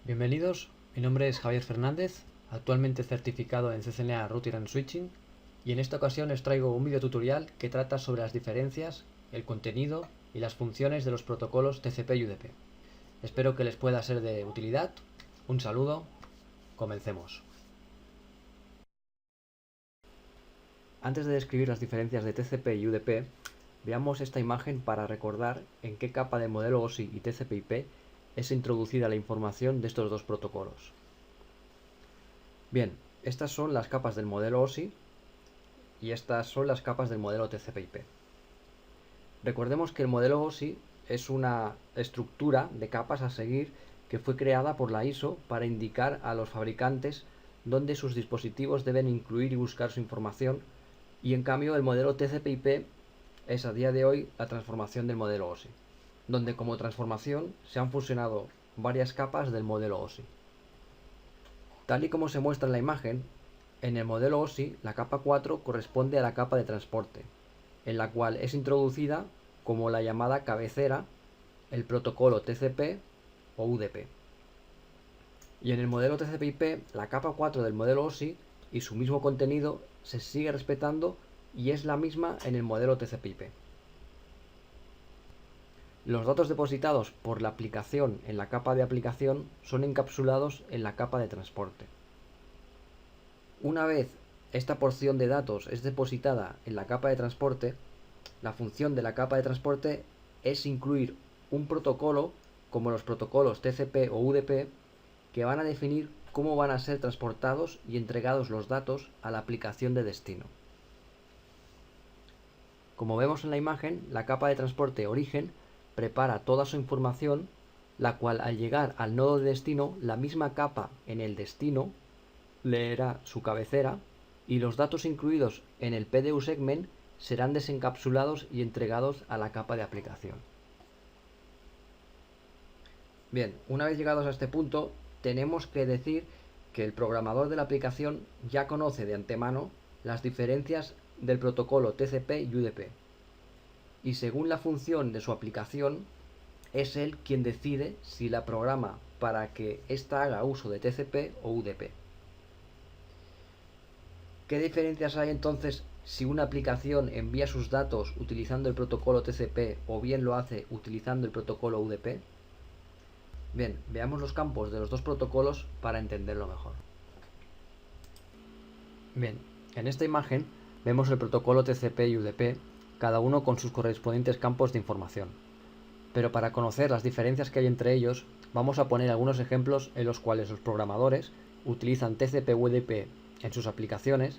Bienvenidos, mi nombre es Javier Fernández, actualmente certificado en CCNA Routing and Switching, y en esta ocasión os traigo un video tutorial que trata sobre las diferencias, el contenido y las funciones de los protocolos TCP y UDP. Espero que les pueda ser de utilidad. Un saludo, comencemos. Antes de describir las diferencias de TCP y UDP, veamos esta imagen para recordar en qué capa del modelo OSI y TCP/IP es introducida la información de estos dos protocolos. Bien, estas son las capas del modelo OSI y estas son las capas del modelo TCP/IP. Recordemos que el modelo OSI es una estructura de capas a seguir que fue creada por la ISO para indicar a los fabricantes dónde sus dispositivos deben incluir y buscar su información, y en cambio el modelo TCP/IP es a día de hoy la transformación del modelo OSI, donde como transformación se han fusionado varias capas del modelo OSI. Tal y como se muestra en la imagen, en el modelo OSI la capa 4 corresponde a la capa de transporte, en la cual es introducida como la llamada cabecera el protocolo TCP o UDP. Y en el modelo TCP/IP la capa 4 del modelo OSI y su mismo contenido se sigue respetando y es la misma en el modelo TCP/IP. Los datos depositados por la aplicación en la capa de aplicación son encapsulados en la capa de transporte. Una vez esta porción de datos es depositada en la capa de transporte, la función de la capa de transporte es incluir un protocolo como los protocolos TCP o UDP que van a definir cómo van a ser transportados y entregados los datos a la aplicación de destino. Como vemos en la imagen, la capa de transporte origen prepara toda su información, la cual al llegar al nodo de destino, la misma capa en el destino leerá su cabecera y los datos incluidos en el PDU segment serán desencapsulados y entregados a la capa de aplicación. Bien, una vez llegados a este punto, tenemos que decir que el programador de la aplicación ya conoce de antemano las diferencias del protocolo TCP y UDP, y según la función de su aplicación, es él quien decide si la programa para que ésta haga uso de TCP o UDP. ¿Qué diferencias hay entonces si una aplicación envía sus datos utilizando el protocolo TCP o bien lo hace utilizando el protocolo UDP? Bien, veamos los campos de los dos protocolos para entenderlo mejor. Bien, en esta imagen vemos el protocolo TCP y UDP, cada uno con sus correspondientes campos de información. Pero para conocer las diferencias que hay entre ellos, vamos a poner algunos ejemplos en los cuales los programadores utilizan TCP o UDP en sus aplicaciones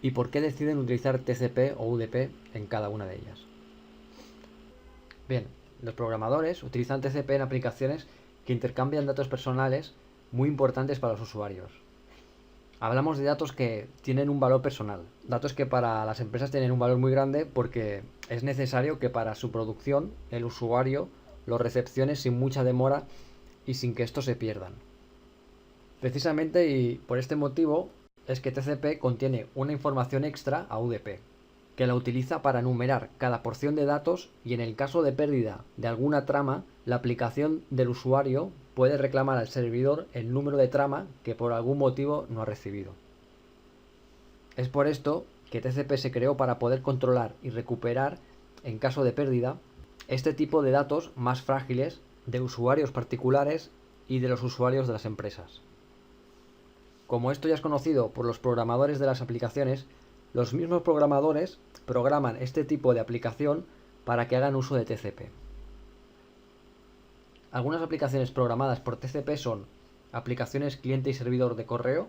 y por qué deciden utilizar TCP o UDP en cada una de ellas. Bien, los programadores utilizan TCP en aplicaciones que intercambian datos personales muy importantes para los usuarios. Hablamos de datos que tienen un valor personal, datos que para las empresas tienen un valor muy grande porque es necesario que para su producción el usuario los recepcione sin mucha demora y sin que estos se pierdan. Precisamente y por este motivo es que TCP contiene una información extra a UDP, que la utiliza para enumerar cada porción de datos y en el caso de pérdida de alguna trama, la aplicación del usuario puede reclamar al servidor el número de trama que por algún motivo no ha recibido. Es por esto que TCP se creó para poder controlar y recuperar, en caso de pérdida, este tipo de datos más frágiles de usuarios particulares y de los usuarios de las empresas. Como esto ya es conocido por los programadores de las aplicaciones, los mismos programadores programan este tipo de aplicación para que hagan uso de TCP. Algunas aplicaciones programadas por TCP son aplicaciones cliente y servidor de correo,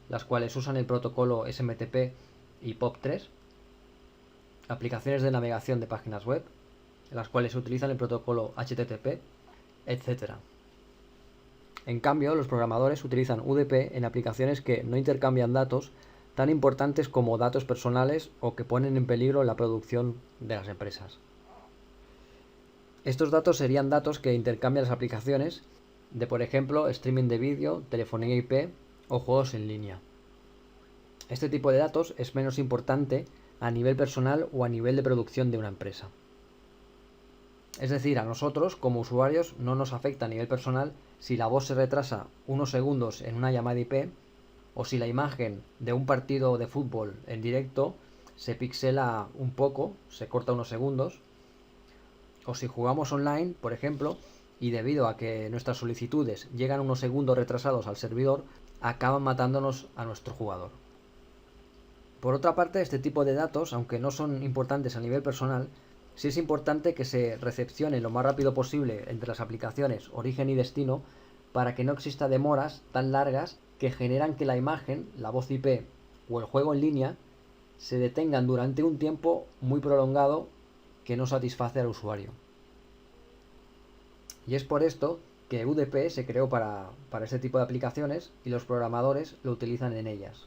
las cuales usan el protocolo SMTP y POP3, aplicaciones de navegación de páginas web, las cuales utilizan el protocolo HTTP, etc. En cambio, los programadores utilizan UDP en aplicaciones que no intercambian datos tan importantes como datos personales o que ponen en peligro la producción de las empresas. Estos datos serían datos que intercambian las aplicaciones de, por ejemplo, streaming de vídeo, telefonía IP o juegos en línea. Este tipo de datos es menos importante a nivel personal o a nivel de producción de una empresa. Es decir, a nosotros como usuarios no nos afecta a nivel personal si la voz se retrasa unos segundos en una llamada IP o si la imagen de un partido de fútbol en directo se pixela un poco, se corta unos segundos, o si jugamos online, por ejemplo, y debido a que nuestras solicitudes llegan unos segundos retrasados al servidor, acaban matándonos a nuestro jugador. Por otra parte, este tipo de datos, aunque no son importantes a nivel personal, sí es importante que se recepcione lo más rápido posible entre las aplicaciones origen y destino para que no exista demoras tan largas que generan que la imagen, la voz IP o el juego en línea se detengan durante un tiempo muy prolongado que no satisface al usuario. Y es por esto que UDP se creó para este tipo de aplicaciones y los programadores lo utilizan en ellas.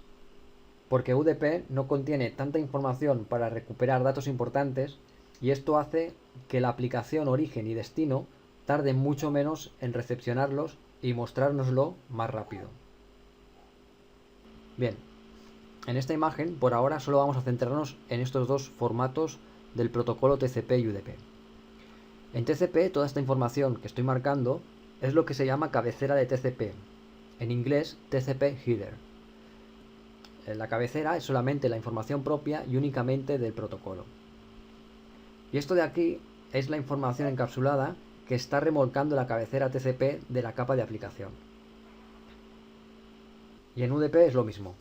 Porque UDP no contiene tanta información para recuperar datos importantes y esto hace que la aplicación origen y destino tarde mucho menos en recepcionarlos y mostrárnoslo más rápido. Bien, en esta imagen por ahora solo vamos a centrarnos en estos dos formatos del protocolo TCP y UDP. En TCP toda esta información que estoy marcando es lo que se llama cabecera de TCP, en inglés TCP Header. La cabecera es solamente la información propia y únicamente del protocolo. Y esto de aquí es la información encapsulada que está remolcando la cabecera TCP de la capa de aplicación. Y en UDP es lo mismo.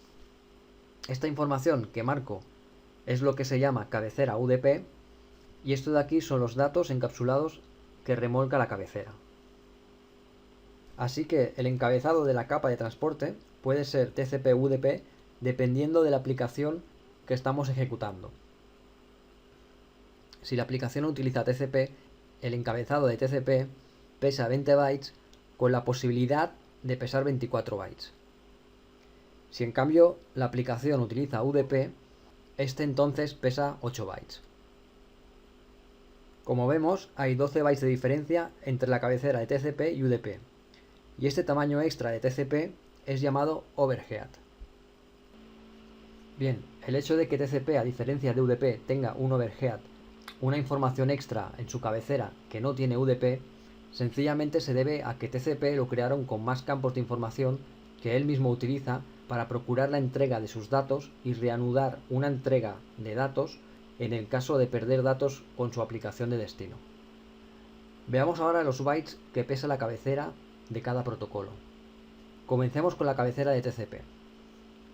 Esta información que marco es lo que se llama cabecera UDP y esto de aquí son los datos encapsulados que remolca la cabecera. Así que el encabezado de la capa de transporte puede ser TCP-UDP dependiendo de la aplicación que estamos ejecutando. Si la aplicación utiliza TCP, el encabezado de TCP pesa 20 bytes con la posibilidad de pesar 24 bytes. Si en cambio la aplicación utiliza UDP, este entonces pesa 8 bytes. Como vemos, hay 12 bytes de diferencia entre la cabecera de TCP y UDP, y este tamaño extra de TCP es llamado overhead. Bien, el hecho de que TCP, a diferencia de UDP, tenga un overhead, una información extra en su cabecera que no tiene UDP, sencillamente se debe a que TCP lo crearon con más campos de información que él mismo utiliza para procurar la entrega de sus datos y reanudar una entrega de datos en el caso de perder datos con su aplicación de destino. Veamos ahora los bytes que pesa la cabecera de cada protocolo. Comencemos con la cabecera de TCP.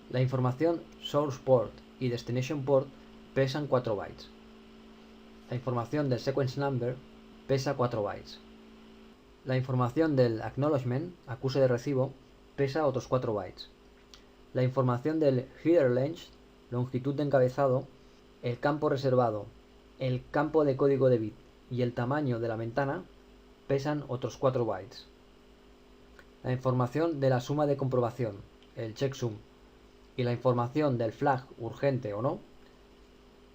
La información Source Port y Destination Port pesan 4 bytes. La información del Sequence Number pesa 4 bytes. La información del Acknowledgement, acuse de recibo, pesa otros 4 bytes. La información del Header Length, longitud de encabezado, el campo reservado, el campo de código de bit y el tamaño de la ventana pesan otros 4 bytes. La información de la suma de comprobación, el checksum, y la información del flag urgente o no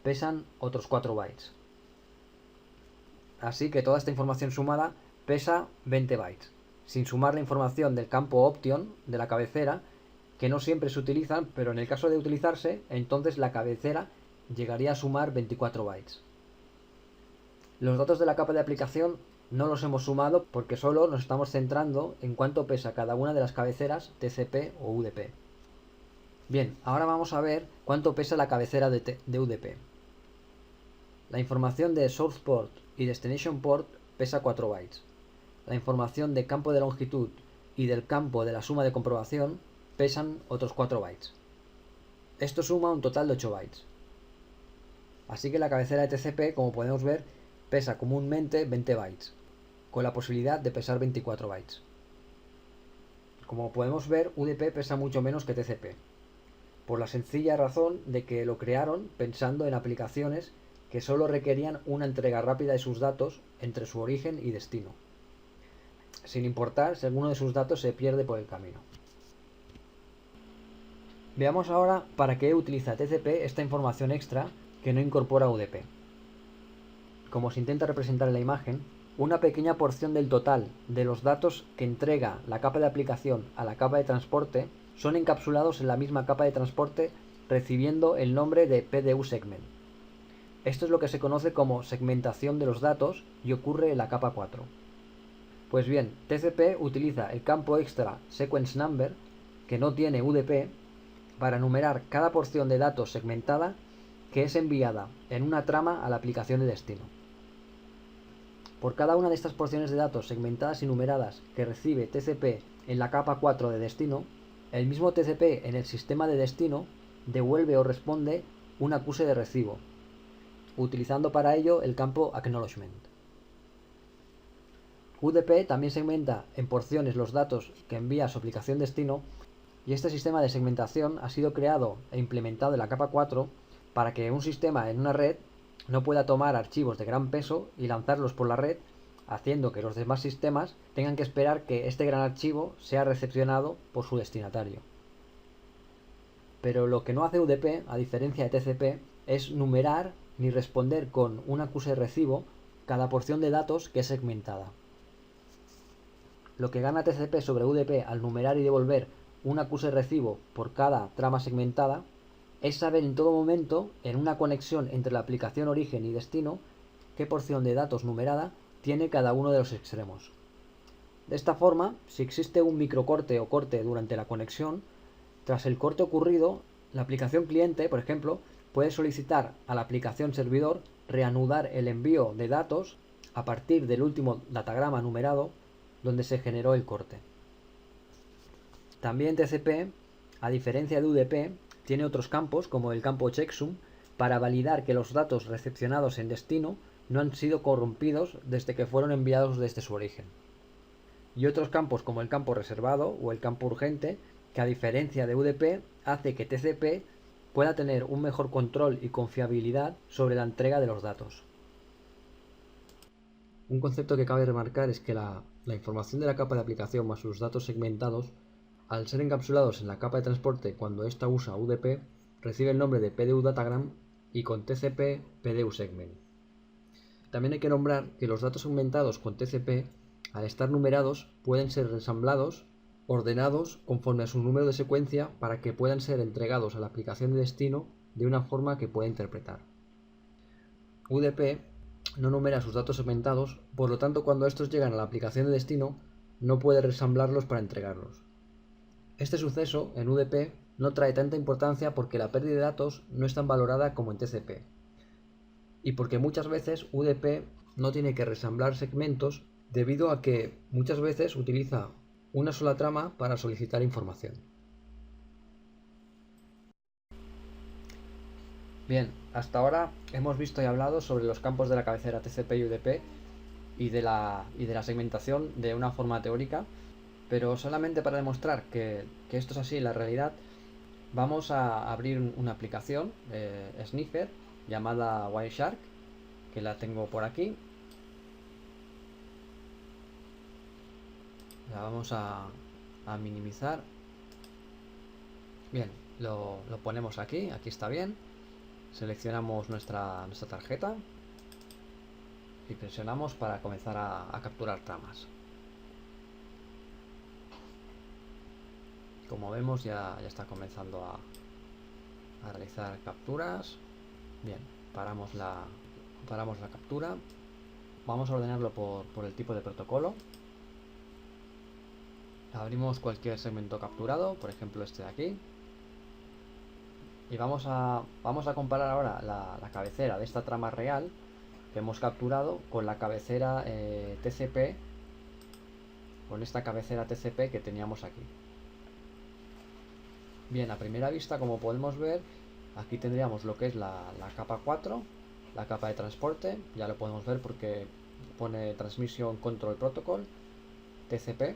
pesan otros 4 bytes. Así que toda esta información sumada pesa 20 bytes, sin sumar la información del campo option de la cabecera, que no siempre se utilizan, pero en el caso de utilizarse, entonces la cabecera llegaría a sumar 24 bytes. Los datos de la capa de aplicación no los hemos sumado porque solo nos estamos centrando en cuánto pesa cada una de las cabeceras TCP o UDP. Bien, ahora vamos a ver cuánto pesa la cabecera de UDP. La información de Source Port y Destination Port pesa 4 bytes. La información de campo de longitud y del campo de la suma de comprobación pesan otros 4 bytes. Esto suma un total de 8 bytes. Así que la cabecera de TCP, como podemos ver, pesa comúnmente 20 bytes, con la posibilidad de pesar 24 bytes. Como podemos ver, UDP pesa mucho menos que TCP, por la sencilla razón de que lo crearon pensando en aplicaciones que solo requerían una entrega rápida de sus datos entre su origen y destino, sin importar si alguno de sus datos se pierde por el camino. Veamos ahora para qué utiliza TCP esta información extra que no incorpora UDP. Como se intenta representar en la imagen, una pequeña porción del total de los datos que entrega la capa de aplicación a la capa de transporte son encapsulados en la misma capa de transporte recibiendo el nombre de PDU segment. Esto es lo que se conoce como segmentación de los datos y ocurre en la capa 4. Pues bien, TCP utiliza el campo extra sequence number, que no tiene UDP, para enumerar cada porción de datos segmentada que es enviada en una trama a la aplicación de destino. Por cada una de estas porciones de datos segmentadas y numeradas que recibe TCP en la capa 4 de destino, el mismo TCP en el sistema de destino devuelve o responde un acuse de recibo, utilizando para ello el campo acknowledgement. UDP también segmenta en porciones los datos que envía a su aplicación destino, y este sistema de segmentación ha sido creado e implementado en la capa 4 para que un sistema en una red no pueda tomar archivos de gran peso y lanzarlos por la red, haciendo que los demás sistemas tengan que esperar que este gran archivo sea recepcionado por su destinatario. Pero lo que no hace UDP, a diferencia de TCP, es numerar ni responder con un acuse de recibo cada porción de datos que es segmentada. Lo que gana TCP sobre UDP al numerar y devolver un acuse de recibo por cada trama segmentada es saber en todo momento, en una conexión entre la aplicación origen y destino, qué porción de datos numerada tiene cada uno de los extremos. De esta forma, si existe un microcorte o corte durante la conexión, tras el corte ocurrido, la aplicación cliente, por ejemplo, puede solicitar a la aplicación servidor reanudar el envío de datos a partir del último datagrama numerado donde se generó el corte. También TCP, a diferencia de UDP, tiene otros campos, como el campo checksum, para validar que los datos recepcionados en destino no han sido corrompidos desde que fueron enviados desde su origen. Y otros campos, como el campo reservado o el campo urgente, que a diferencia de UDP hace que TCP pueda tener un mejor control y confiabilidad sobre la entrega de los datos. Un concepto que cabe remarcar es que la información de la capa de aplicación más sus datos segmentados, al ser encapsulados en la capa de transporte cuando ésta usa UDP, recibe el nombre de PDU Datagram y con TCP PDU Segment. También hay que nombrar que los datos segmentados con TCP, al estar numerados, pueden ser ensamblados, ordenados conforme a su número de secuencia para que puedan ser entregados a la aplicación de destino de una forma que pueda interpretar. UDP no numera sus datos segmentados, por lo tanto cuando estos llegan a la aplicación de destino no puede resamblarlos para entregarlos. Este suceso en UDP no trae tanta importancia porque la pérdida de datos no es tan valorada como en TCP, y porque muchas veces UDP no tiene que resamblar segmentos debido a que muchas veces utiliza una sola trama para solicitar información. Bien, hasta ahora hemos visto y hablado sobre los campos de la cabecera TCP y UDP y de la segmentación de una forma teórica, pero solamente para demostrar que esto es así en la realidad, vamos a abrir una aplicación Sniffer llamada Wireshark, que la tengo por aquí. La vamos a minimizar. Bien, lo ponemos aquí está bien. Seleccionamos nuestra tarjeta y presionamos para comenzar a capturar tramas. Como vemos ya está comenzando a realizar capturas. Bien, paramos la captura. Vamos a ordenarlo por el tipo de protocolo. Abrimos cualquier segmento capturado, por ejemplo este de aquí. Y vamos a comparar ahora la cabecera de esta trama real que hemos capturado con la cabecera TCP, con esta cabecera TCP que teníamos aquí. Bien, a primera vista, como podemos ver, aquí tendríamos lo que es la capa 4, la capa de transporte, ya lo podemos ver porque pone Transmission Control Protocol, TCP,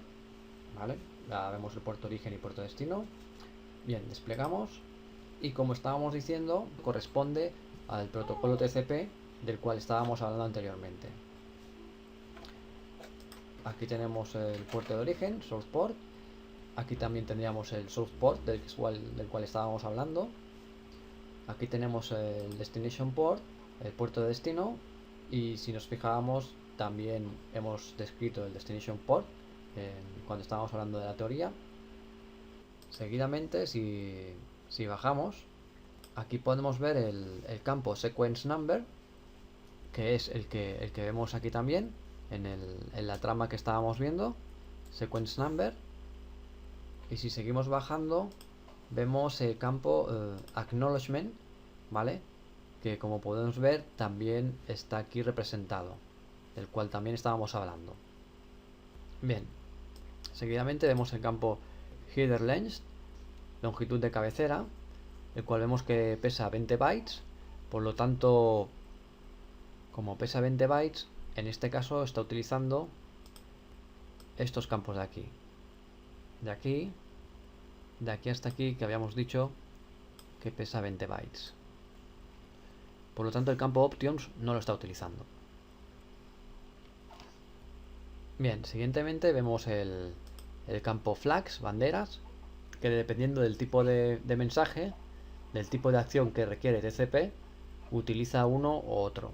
¿vale? Ya vemos el puerto origen y puerto destino. Bien, desplegamos y como estábamos diciendo, corresponde al protocolo TCP del cual estábamos hablando anteriormente. Aquí tenemos el puerto de origen, Source Port. Aquí también tendríamos el Source Port del cual estábamos hablando. Aquí tenemos el Destination Port, el puerto de destino. Y si nos fijábamos, también hemos descrito el Destination Port cuando estábamos hablando de la teoría. Seguidamente, si bajamos, aquí podemos ver el campo Sequence Number, que es el que vemos aquí también, en la trama que estábamos viendo, sequence number. Y si seguimos bajando, vemos el campo acknowledgement, ¿vale? Que como podemos ver también está aquí representado, del cual también estábamos hablando. Bien, seguidamente vemos el campo header length, longitud de cabecera, el cual vemos que pesa 20 bytes, por lo tanto, como pesa 20 bytes, en este caso está utilizando estos campos de aquí. De aquí hasta aquí, que habíamos dicho que pesa 20 bytes. Por lo tanto, el campo options no lo está utilizando. Bien, siguientemente vemos el campo flags, banderas, que dependiendo del tipo de mensaje, del tipo de acción que requiere TCP, utiliza uno u otro.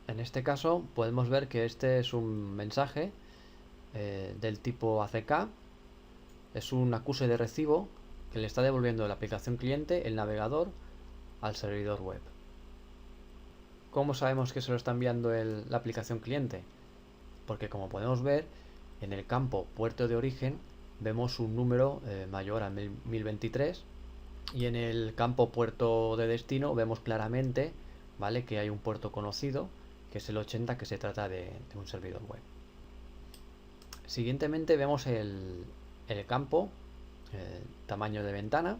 En este caso podemos ver que este es un mensaje del tipo ACK, es un acuse de recibo que le está devolviendo la aplicación cliente, el navegador, al servidor web. ¿Cómo sabemos que se lo está enviando la aplicación cliente? Porque como podemos ver, en el campo puerto de origen vemos un número mayor a 1023 y en el campo puerto de destino vemos claramente, ¿vale?, que hay un puerto conocido, que es el 80, que se trata de un servidor web. Siguientemente vemos el campo tamaño de ventana,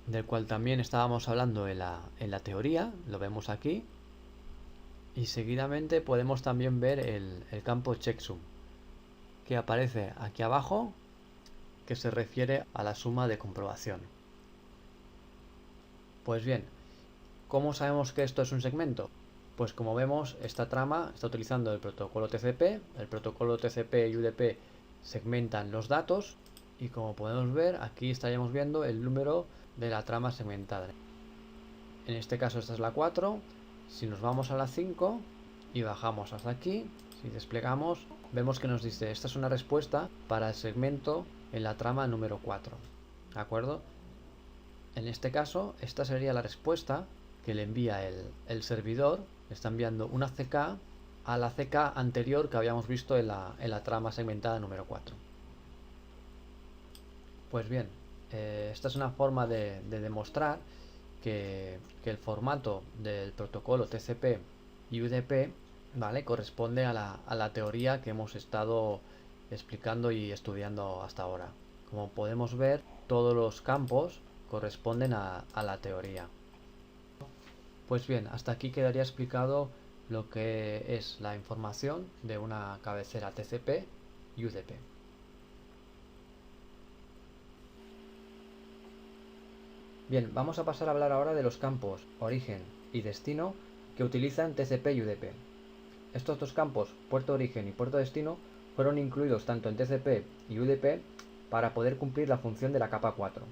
del cual también estábamos hablando en la teoría, lo vemos aquí. Y seguidamente podemos también ver el campo checksum, que aparece aquí abajo, que se refiere a la suma de comprobación. Pues bien, ¿cómo sabemos que esto es un segmento? Pues como vemos, esta trama está utilizando el protocolo TCP. El protocolo TCP y UDP segmentan los datos y como podemos ver, aquí estaríamos viendo el número de la trama segmentada. En este caso esta es la 4. Si nos vamos a la 5 y bajamos hasta aquí, si desplegamos, vemos que nos dice: esta es una respuesta para el segmento en la trama número 4. ¿De acuerdo? En este caso, esta sería la respuesta que le envía el servidor. Le está enviando una CK a la CK anterior que habíamos visto en la trama segmentada número 4. Pues bien, esta es una forma de demostrar que el formato del protocolo TCP y UDP, ¿vale?, corresponde a la teoría que hemos estado explicando y estudiando hasta ahora. Como podemos ver, todos los campos corresponden a la teoría. Pues bien, hasta aquí quedaría explicado lo que es la información de una cabecera TCP y UDP. Bien, vamos a pasar a hablar ahora de los campos origen y destino que utilizan TCP y UDP. Estos dos campos, puerto origen y puerto destino, fueron incluidos tanto en TCP y UDP para poder cumplir la función de la capa 4,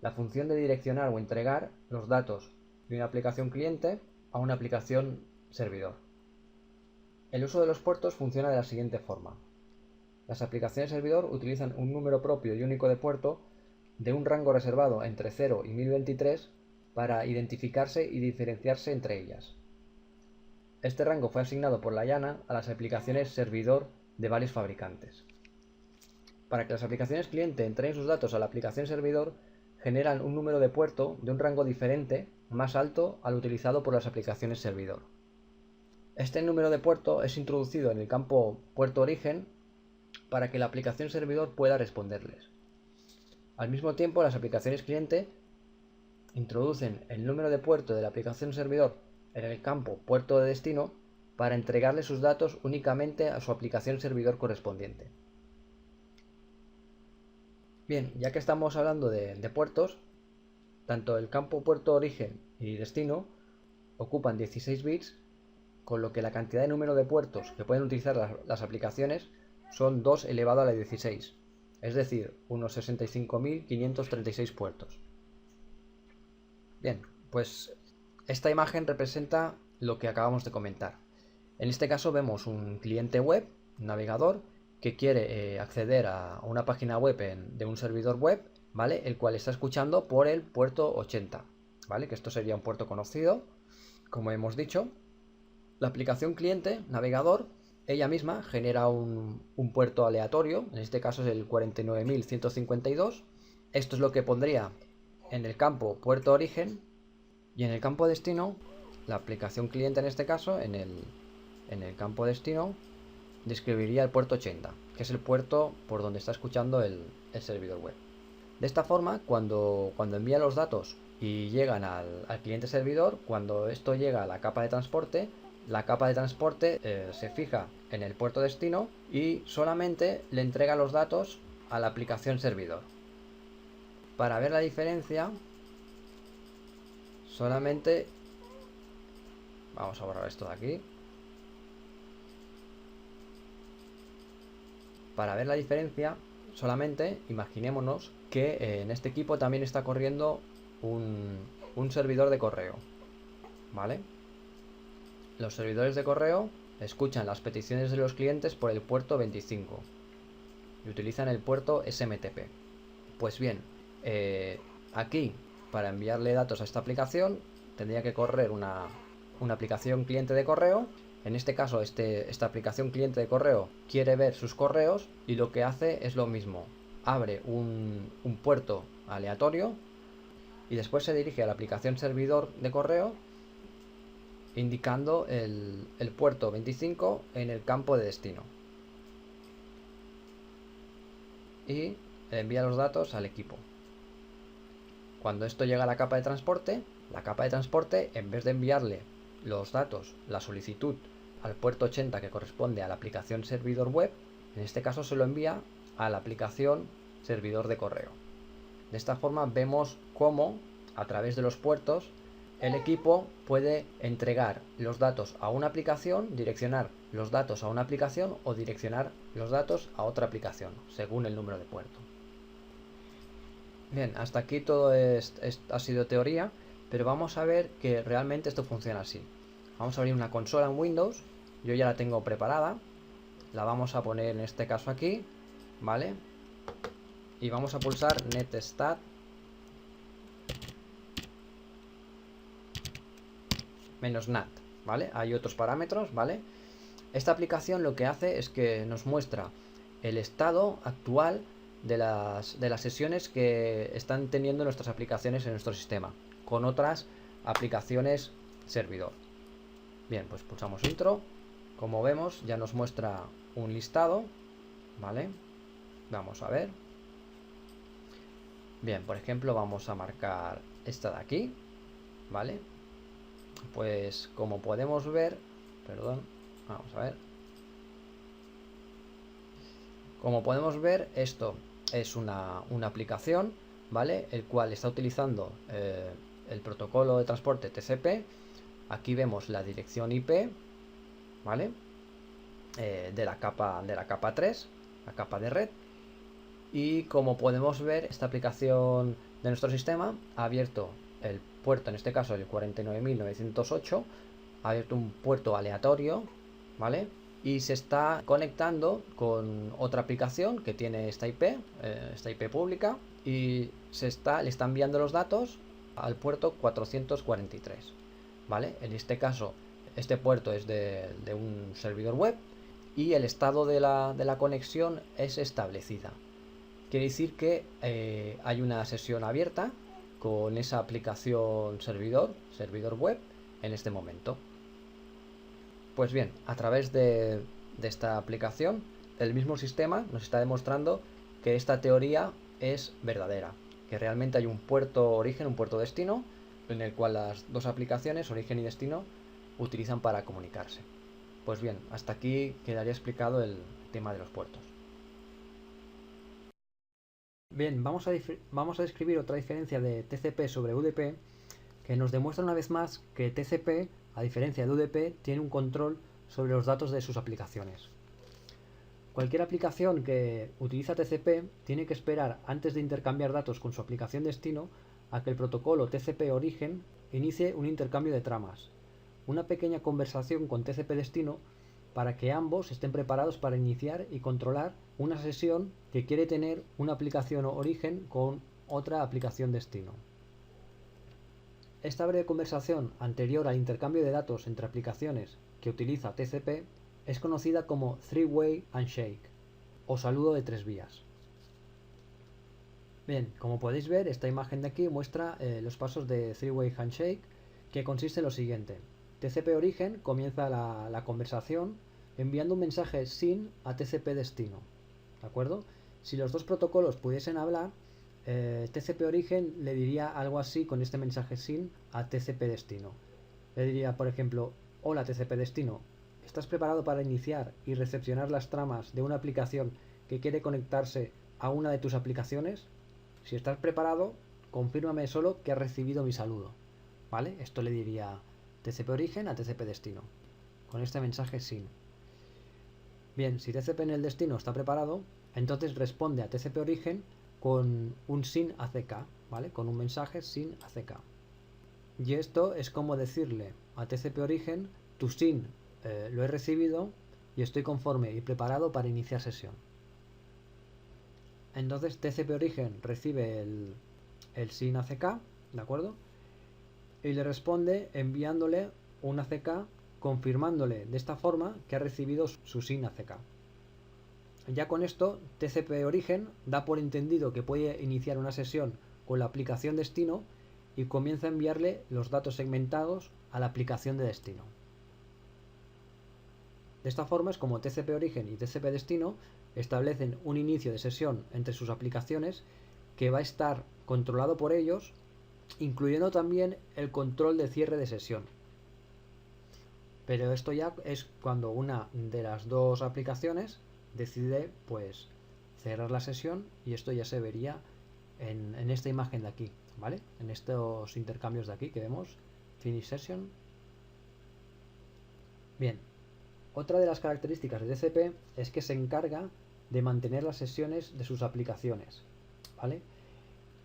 la función de direccionar o entregar los datos de una aplicación cliente a una aplicación servidor. El uso de los puertos funciona de la siguiente forma. Las aplicaciones servidor utilizan un número propio y único de puerto de un rango reservado entre 0 y 1023 para identificarse y diferenciarse entre ellas. Este rango fue asignado por la IANA a las aplicaciones servidor de varios fabricantes. Para que las aplicaciones cliente entreguen sus datos a la aplicación servidor, generan un número de puerto de un rango diferente, más alto al utilizado por las aplicaciones servidor. Este número de puerto es introducido en el campo puerto origen para que la aplicación servidor pueda responderles. Al mismo tiempo, las aplicaciones cliente introducen el número de puerto de la aplicación servidor en el campo puerto de destino para entregarle sus datos únicamente a su aplicación servidor correspondiente. Bien, ya que estamos hablando de puertos, tanto el campo puerto origen y destino ocupan 16 bits, con lo que la cantidad de número de puertos que pueden utilizar las aplicaciones son 2 elevado a la 16, es decir, unos 65.536 puertos. Bien, pues esta imagen representa lo que acabamos de comentar. En este caso vemos un cliente web, un navegador, que quiere acceder a una página web de un servidor web, ¿vale?, el cual está escuchando por el puerto 80, ¿vale?, que esto sería un puerto conocido. como hemos dicho, la aplicación cliente, navegador, ella misma genera un puerto aleatorio, en este caso es el 49152. Esto es lo que pondría en el campo puerto origen, y en el campo destino, la aplicación cliente en este caso, en el campo destino, describiría el puerto 80, que es el puerto por donde está escuchando el servidor web. De esta forma, cuando envía los datos y llegan al cliente servidor, cuando esto llega a la capa de transporte, la capa de transporte se fija en el puerto destino y solamente le entrega los datos a la aplicación servidor. Para ver la diferencia, solamente vamos a borrar esto de aquí. Para ver la diferencia, solamente imaginémonos que en este equipo también está corriendo un servidor de correo, ¿vale? Los servidores de correo escuchan las peticiones de los clientes por el puerto 25 y utilizan el puerto SMTP. Pues bien, aquí, para enviarle datos a esta aplicación, tendría que correr una aplicación cliente de correo. En este caso, esta aplicación cliente de correo quiere ver sus correos y lo que hace es lo mismo. Abre un puerto aleatorio y después se dirige a la aplicación servidor de correo indicando el puerto 25 en el campo de destino. Y envía los datos al equipo. Cuando esto llega a la capa de transporte, en vez de enviarle los datos, la solicitud al puerto 80 que corresponde a la aplicación servidor web, en este caso se lo envía a la aplicación servidor de correo. De esta forma vemos cómo a través de los puertos el equipo puede entregar los datos a una aplicación, direccionar los datos a una aplicación o direccionar los datos a otra aplicación, según el número de puerto. Bien, hasta aquí todo ha sido teoría, pero vamos a ver que realmente esto funciona así. Vamos a abrir una consola en Windows, yo ya la tengo preparada, la vamos a poner en este caso aquí, ¿vale? Y vamos a pulsar netstat -nat, ¿vale? Hay otros parámetros, ¿vale? Esta aplicación lo que hace es que nos muestra el estado actual de las sesiones que están teniendo nuestras aplicaciones en nuestro sistema con otras aplicaciones servidor. Bien, pues pulsamos intro. Como vemos, ya nos muestra un listado, ¿vale? Vamos a ver. Bien, por ejemplo, vamos a marcar esta de aquí, ¿vale? Pues como podemos ver, perdón, vamos a ver. Como podemos ver, esto es una aplicación, ¿vale? El cual está utilizando el protocolo de transporte TCP. Aquí vemos la dirección IP, ¿vale? De la capa 3, la capa de red. Y como podemos ver, esta aplicación de nuestro sistema ha abierto el puerto, en este caso el 49908, ha abierto un puerto aleatorio, ¿vale? Y se está conectando con otra aplicación que tiene esta IP pública, y le está enviando los datos al puerto 443, ¿vale? En este caso, este puerto es de un servidor web y el estado de la conexión es establecida. Quiere decir que hay una sesión abierta con esa aplicación servidor web en este momento. Pues bien, a través de esta aplicación, el mismo sistema nos está demostrando que esta teoría es verdadera, que realmente hay un puerto origen, un puerto destino, en el cual las dos aplicaciones, origen y destino, utilizan para comunicarse. Pues bien, hasta aquí quedaría explicado el tema de los puertos. Bien, vamos a describir otra diferencia de TCP sobre UDP que nos demuestra una vez más que TCP, a diferencia de UDP, tiene un control sobre los datos de sus aplicaciones. Cualquier aplicación que utiliza TCP tiene que esperar antes de intercambiar datos con su aplicación destino a que el protocolo TCP origen inicie un intercambio de tramas, una pequeña conversación con TCP destino para que ambos estén preparados para iniciar y controlar una sesión que quiere tener una aplicación origen con otra aplicación destino. Esta breve conversación anterior al intercambio de datos entre aplicaciones que utiliza TCP es conocida como Three-Way Handshake o saludo de 3 vías. Bien, como podéis ver, esta imagen de aquí muestra los pasos de Three-Way Handshake, que consiste en lo siguiente. TCP origen comienza la conversación enviando un mensaje SYN a TCP destino. ¿De acuerdo? Si los dos protocolos pudiesen hablar, TCP origen le diría algo así con este mensaje SYN a TCP destino. Le diría, por ejemplo, hola TCP destino, ¿estás preparado para iniciar y recepcionar las tramas de una aplicación que quiere conectarse a una de tus aplicaciones? Si estás preparado, confírmame solo que has recibido mi saludo. ¿Vale? Esto le diría TCP origen a TCP destino, con este mensaje SYN. Bien, si TCP en el destino está preparado, entonces responde a TCP origen con un SYN ACK, ¿vale? Con un mensaje SYN ACK. Y esto es como decirle a TCP origen, tu SYN lo he recibido y estoy conforme y preparado para iniciar sesión. Entonces TCP origen recibe el SYN ACK, ¿de acuerdo? Y le responde enviándole un ACK confirmándole de esta forma que ha recibido su SYN ACK. Ya con esto, TCP origen da por entendido que puede iniciar una sesión con la aplicación destino y comienza a enviarle los datos segmentados a la aplicación de destino. De esta forma es como TCP origen y TCP destino establecen un inicio de sesión entre sus aplicaciones que va a estar controlado por ellos, incluyendo también el control de cierre de sesión. Pero esto ya es cuando una de las dos aplicaciones decide pues cerrar la sesión, y esto ya se vería en esta imagen de aquí, ¿vale? En estos intercambios de aquí que vemos, finish session. Bien, otra de las características de TCP es que se encarga de mantener las sesiones de sus aplicaciones, ¿vale?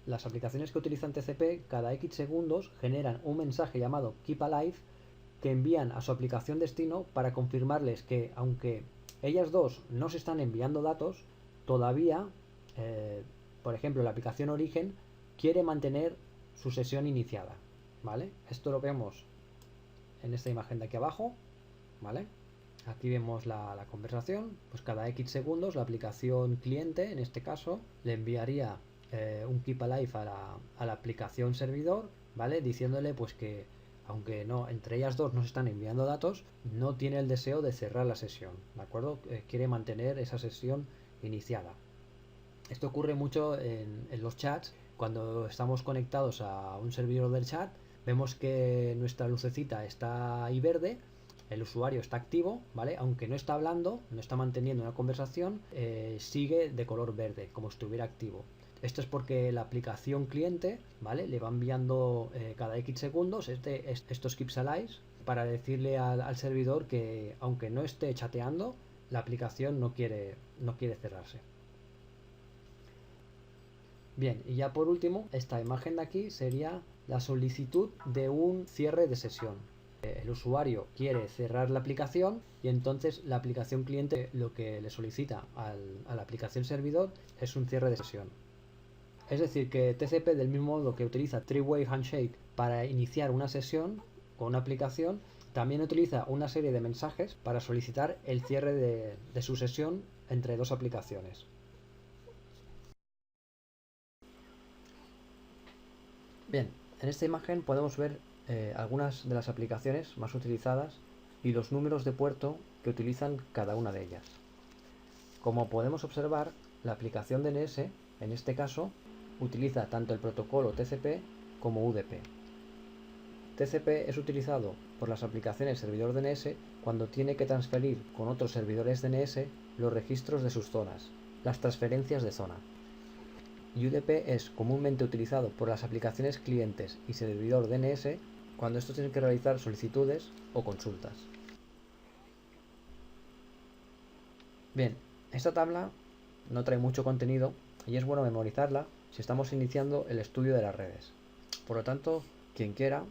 Las aplicaciones que utilizan TCP cada X segundos generan un mensaje llamado Keep Alive que envían a su aplicación destino para confirmarles que, aunque ellas dos no se están enviando datos, todavía, por ejemplo, la aplicación origen quiere mantener su sesión iniciada, ¿vale? Esto lo vemos en esta imagen de aquí abajo, ¿vale? Aquí vemos la conversación, pues cada X segundos la aplicación cliente, en este caso, le enviaría un keep alive a la aplicación servidor, ¿vale? Diciéndole pues que aunque no, entre ellas dos no se están enviando datos, no tiene el deseo de cerrar la sesión, ¿de acuerdo? Quiere mantener esa sesión iniciada. Esto ocurre mucho en los chats. Cuando estamos conectados a un servidor del chat, vemos que nuestra lucecita está ahí verde, el usuario está activo, ¿vale? Aunque no está hablando, no está manteniendo una conversación, sigue de color verde, como si estuviera activo. Esto es porque la aplicación cliente, ¿vale? Le va enviando cada X segundos estos keeps alive para decirle al servidor que, aunque no esté chateando, la aplicación no quiere cerrarse. Bien, y ya por último, esta imagen de aquí sería la solicitud de un cierre de sesión. El usuario quiere cerrar la aplicación y entonces la aplicación cliente lo que le solicita a la aplicación servidor es un cierre de sesión. Es decir, que TCP, del mismo modo que utiliza Three-Way Handshake para iniciar una sesión con una aplicación, también utiliza una serie de mensajes para solicitar el cierre de su sesión entre dos aplicaciones. Bien, en esta imagen podemos ver algunas de las aplicaciones más utilizadas y los números de puerto que utilizan cada una de ellas. Como podemos observar, la aplicación DNS, en este caso, utiliza tanto el protocolo TCP como UDP. TCP es utilizado por las aplicaciones servidor DNS cuando tiene que transferir con otros servidores DNS los registros de sus zonas, las transferencias de zona. UDP es comúnmente utilizado por las aplicaciones clientes y servidor DNS cuando estos tienen que realizar solicitudes o consultas. Bien, esta tabla no trae mucho contenido y es bueno memorizarla si estamos iniciando el estudio de las redes. Por lo tanto, quien quiera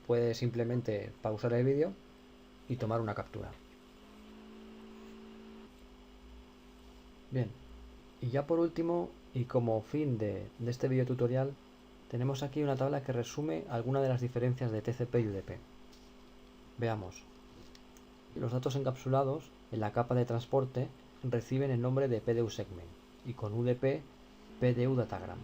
puede simplemente pausar el vídeo y tomar una captura. Bien, y ya por último, y como fin de este video tutorial, Tenemos aquí una tabla que resume algunas de las diferencias de TCP y UDP. Veamos. Los datos encapsulados en la capa de transporte reciben el nombre de PDU segment y con UDP PDU datagram.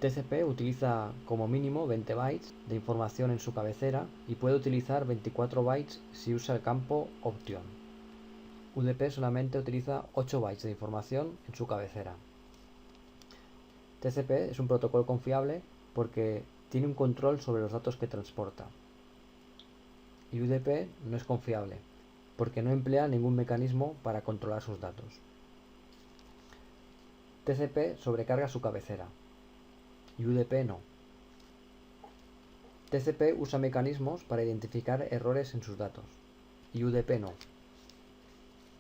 TCP utiliza como mínimo 20 bytes de información en su cabecera y puede utilizar 24 bytes si usa el campo option. UDP solamente utiliza 8 bytes de información en su cabecera. TCP es un protocolo confiable porque tiene un control sobre los datos que transporta. Y UDP no es confiable porque no emplea ningún mecanismo para controlar sus datos. TCP sobrecarga su cabecera y UDP no. TCP usa mecanismos para identificar errores en sus datos y UDP no.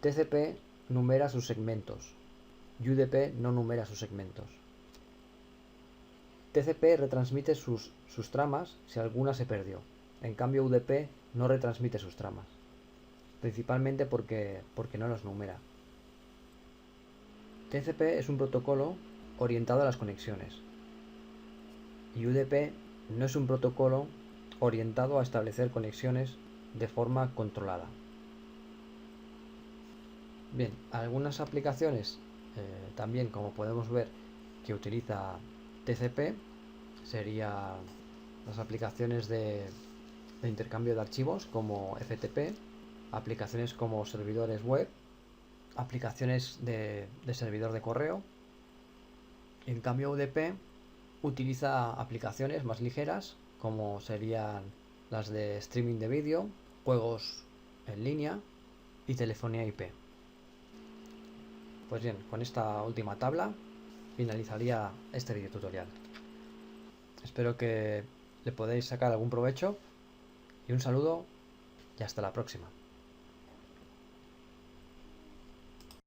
TCP numera sus segmentos y UDP no numera sus segmentos. TCP retransmite sus tramas si alguna se perdió. En cambio UDP no retransmite sus tramas, principalmente porque no los numera. TCP es un protocolo orientado a las conexiones y UDP no es un protocolo orientado a establecer conexiones de forma controlada. Bien, algunas aplicaciones también, como podemos ver, que utiliza TCP serían las aplicaciones de intercambio de archivos como FTP, aplicaciones como servidores web, aplicaciones de servidor de correo. En cambio UDP utiliza aplicaciones más ligeras como serían las de streaming de vídeo, juegos en línea y telefonía IP. Pues bien, con esta última tabla finalizaría este video tutorial. Espero que le podáis sacar algún provecho y un saludo y hasta la próxima.